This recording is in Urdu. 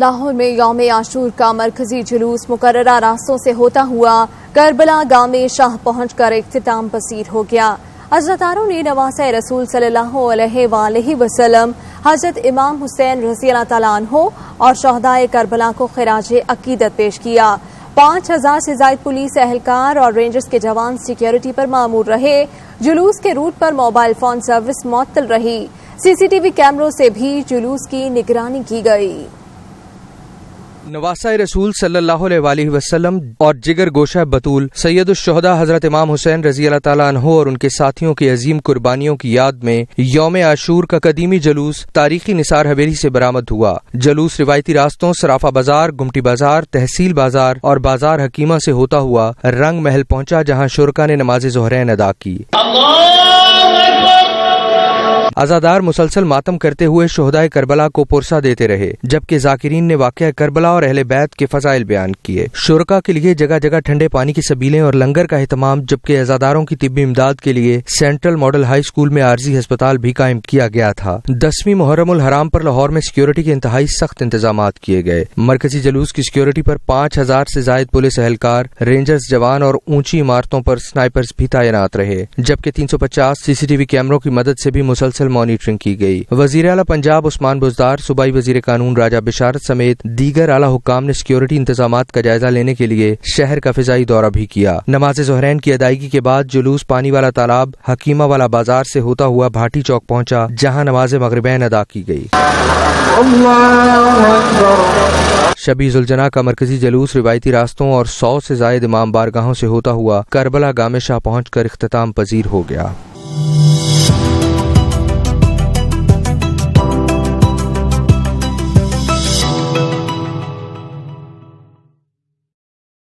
لاہور میں یوم عاشور کا مرکزی جلوس مقررہ راستوں سے ہوتا ہوا کربلا گام شاہ پہنچ کر اختتام پذیر ہو گیا۔ عزاداروں نے نواسہ رسول صلی اللہ علیہ وآلہ وسلم حضرت امام حسین رضی اللہ تعالیٰ عنہ اور شہدائے کربلا کو خراج عقیدت پیش کیا۔ 5000 سے زائد پولیس اہلکار اور رینجرز کے جوان سیکیورٹی پر مامور رہے۔ جلوس کے روٹ پر موبائل فون سروس معطل رہی۔ سی سی ٹی وی کیمروں سے بھی جلوس کی نگرانی کی گئی۔ نواسہ رسول صلی اللہ علیہ وآلہ وسلم اور جگر گوشہ بطول سید الشہداء حضرت امام حسین رضی اللہ تعالیٰ عنہ اور ان کے ساتھیوں کی عظیم قربانیوں کی یاد میں یوم عاشور کا قدیمی جلوس تاریخی نثار حویلی سے برآمد ہوا۔ جلوس روایتی راستوں صرافہ بازار، گمٹی بازار، تحصیل بازار اور بازار حکیمہ سے ہوتا ہوا رنگ محل پہنچا، جہاں شرکا نے نماز ظہرین ادا کی۔ عزادار مسلسل ماتم کرتے ہوئے شہدائے کربلا کو پرسہ دیتے رہے، جبکہ ذاکرین نے واقعہ کربلا اور اہل بیت کے فضائل بیان کیے۔ شرکا کے لیے جگہ جگہ ٹھنڈے پانی کی سبیلیں اور لنگر کا اہتمام، جبکہ عزاداروں کی طبی امداد کے لیے سینٹرل ماڈل ہائی اسکول میں عارضی ہسپتال بھی قائم کیا گیا تھا۔ 10ویں محرم الحرام پر لاہور میں سیکیورٹی کے انتہائی سخت انتظامات کیے گئے۔ مرکزی جلوس کی سیکیورٹی پر 5000 سے زائد پولیس اہلکار، رینجرز جوان اور اونچی عمارتوں پر سنائپرز بھی تعینات رہے، جبکہ 350 سی سی ٹی وی کیمروں کی مدد سے بھی مسلسل مانیٹرنگ کی گئی۔ وزیر اعلیٰ پنجاب عثمان بزدار، صوبائی وزیر قانون راجہ بشارت سمیت دیگر اعلیٰ حکام نے سیکیورٹی انتظامات کا جائزہ لینے کے لیے شہر کا فضائی دورہ بھی کیا۔ نماز ظہرین کی ادائیگی کے بعد جلوس پانی والا تالاب، حکیمہ والا بازار سے ہوتا ہوا بھاٹی چوک پہنچا، جہاں نماز مغربین ادا کی گئی۔ شبی ذوالجناح کا مرکزی جلوس روایتی راستوں اور 100 سے زائد امام بارگاہوں سے ہوتا ہوا کربلا گام شاہ پہنچ کر اختتام پذیر ہو گیا۔